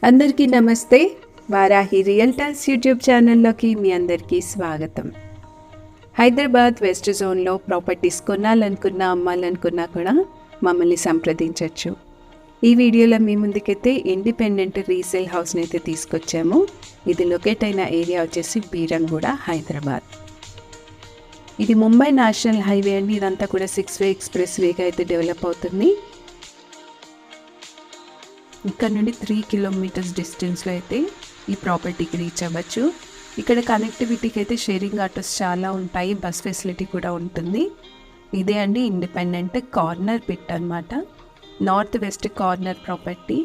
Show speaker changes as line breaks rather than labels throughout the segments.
అందరికీ నమస్తే. Varahi realtors YouTube ఛానల్లోకి మీ అందరికీ స్వాగతం. హైదరాబాద్ వెస్ట్ జోన్లో ప్రాపర్టీస్ కొనాలనుకున్నా అమ్మాలనుకున్నా కూడా మమ్మల్ని సంప్రదించవచ్చు. ఈ వీడియోలో మీ ముందుకైతే ఇండిపెండెంట్ రీసేల్ హౌస్ని అయితే తీసుకొచ్చాము. ఇది లొకేట్ అయిన ఏరియా వచ్చేసి బీరంగూడ, హైదరాబాద్. ఇది ముంబై నేషనల్ హైవే అండి. ఇదంతా కూడా 6 వే ఎక్స్ప్రెస్ వేగా అయితే డెవలప్ అవుతుంది. ఇక్కడ నుండి 3 కిలోమీటర్స్ డిస్టెన్స్లో అయితే ఈ ప్రాపర్టీకి రీచ్ అవ్వచ్చు. ఇక్కడ కనెక్టివిటీకి అయితే షేరింగ్ ఆటోస్ చాలా ఉంటాయి, బస్ ఫెసిలిటీ కూడా ఉంటుంది. ఇదే అండి ఇండిపెండెంట్ కార్నర్ పిట్ అనమాట. North west corner property.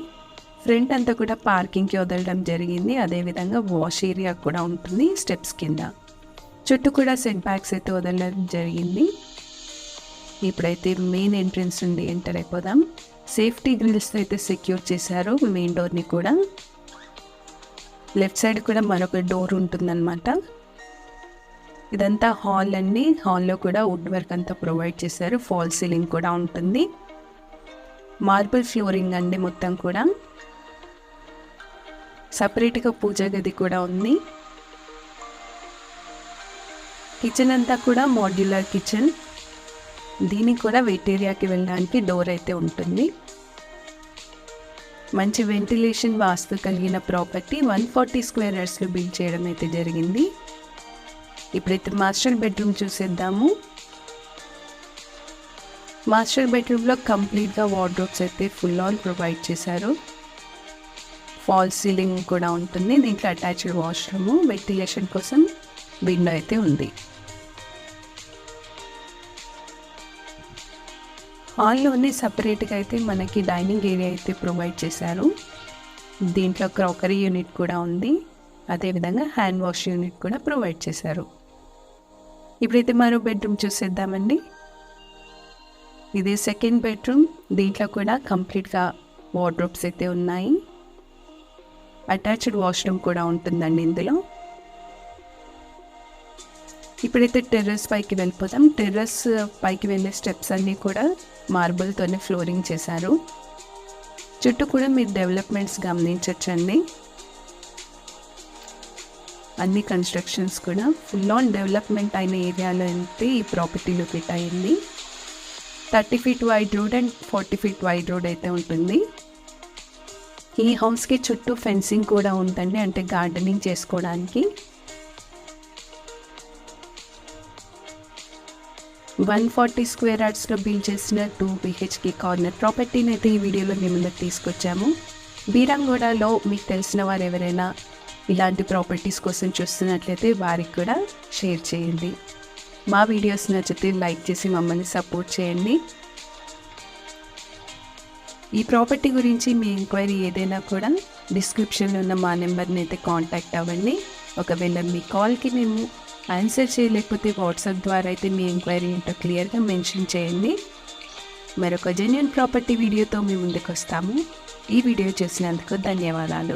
Front అంతా కూడా పార్కింగ్కి వదలడం జరిగింది. అదేవిధంగా వాష్ ఏరియా కూడా ఉంటుంది స్టెప్స్ కింద. చుట్టూ కూడా సెట్ బ్యాక్స్ అయితే వదలడం జరిగింది. ఇప్పుడైతే మెయిన్ ఎంట్రన్స్ నుండి ఎంటర్ అయిపోదాం. సేఫ్టీ గ్రిల్స్ అయితే సెక్యూర్ చేశారు మెయిన్ డోర్ని కూడా. లెఫ్ట్ సైడ్ కూడా మరొక డోర్ ఉంటుందన్నమాట. ఇదంతా హాల్ అండి. హాల్లో కూడా వుడ్ వర్క్ అంతా ప్రొవైడ్ చేశారు. ఫాల్ సీలింగ్ కూడా ఉంటుంది. మార్బుల్ ఫ్లోరింగ్ అండి మొత్తం కూడా. సపరేట్గా పూజా గది కూడా ఉంది. కిచెన్ అంతా కూడా మాడ్యులర్ కిచెన్. దీనికి కూడా వెయిట్ ఏరియాకి వెళ్ళడానికి డోర్ అయితే ఉంటుంది. మంచి వెంటిలేషన్ వాస్తు కలిగిన ప్రాపర్టీ. 140 స్క్వేర్ యార్డ్స్లో బిల్డ్ చేయడం అయితే జరిగింది. ఇప్పుడైతే మాస్టర్ బెడ్రూమ్ చూసేద్దాము. మాస్టర్ బెడ్రూమ్లో కంప్లీట్గా వార్డ్రోబ్స్ అయితే ఫుల్ ఆన్ ప్రొవైడ్ చేశారు. ఫాల్ సీలింగ్ కూడా ఉంటుంది. దీంట్లో అటాచ్డ్ వాష్రూమ్, వెంటిలేషన్ కోసం విండో అయితే ఉంది. హాల్లోనే సపరేట్గా అయితే మనకి డైనింగ్ ఏరియా అయితే ప్రొవైడ్ చేశారు. దీంట్లో క్రాకరీ యూనిట్ కూడా ఉంది. అదేవిధంగా హ్యాండ్ వాష్ యూనిట్ కూడా ప్రొవైడ్ చేశారు. ఇప్పుడైతే మరో బెడ్రూమ్ చూసేద్దామండి. ఇది సెకండ్ బెడ్రూమ్. దీంట్లో కూడా కంప్లీట్గా వార్డ్రోబ్స్ అయితే ఉన్నాయి. అటాచ్డ్ వాష్రూమ్ కూడా ఉంటుందండి ఇందులో. ఇప్పుడైతే టెర్రస్ పైకి వెళ్ళిపోతాం. టెర్రస్ పైకి వెళ్ళే స్టెప్స్ అన్నీ కూడా మార్బుల్తోనే ఫ్లోరింగ్ చేశారు. చుట్టూ కూడా మీరు డెవలప్మెంట్స్ గమనించవచ్చండి. అన్ని కన్స్ట్రక్షన్స్ కూడా ఫుల్ ఆన్ డెవలప్మెంట్ అయిన ఏరియాలో అయితే ఈ ప్రాపర్టీ లొకేట్ అయింది. 30 feet wide road and 40 feet wide road అయితే ఉంటుంది. ఈ హౌస్కి చుట్టూ ఫెన్సింగ్ కూడా ఉందండి, అంటే గార్డెనింగ్ చేసుకోవడానికి. 140 స్క్వేర్ యార్డ్స్లో బిల్డ్ చేసిన 2 BHK కార్నర్ ప్రాపర్టీని అయితే ఈ వీడియోలో మీ ముందుకు తీసుకొచ్చాము. బీరంగూడలో మీకు తెలిసిన వారు ఎవరైనా ఇలాంటి ప్రాపర్టీస్ కోసం చూస్తున్నట్లయితే వారికి కూడా షేర్ చేయండి. మా వీడియోస్ నచ్చితే లైక్ చేసి మమ్మల్ని సపోర్ట్ చేయండి. ఈ ప్రాపర్టీ గురించి మీ ఎంక్వైరీ ఏదైనా కూడా డిస్క్రిప్షన్లో ఉన్న మా నెంబర్ని అయితే కాంటాక్ట్ అవ్వండి. ఒకవేళ మీ కాల్కి మేము ఆన్సర్ చేయలేకపోతే వాట్సాప్ ద్వారా అయితే మీ ఎంక్వైరీ ఏంటో క్లియర్గా మెన్షన్ చేయండి. మరొక జెన్యూన్ ప్రాపర్టీ వీడియోతో మీ ముందుకు వస్తాము. ఈ వీడియో చూసినందుకు ధన్యవాదాలు.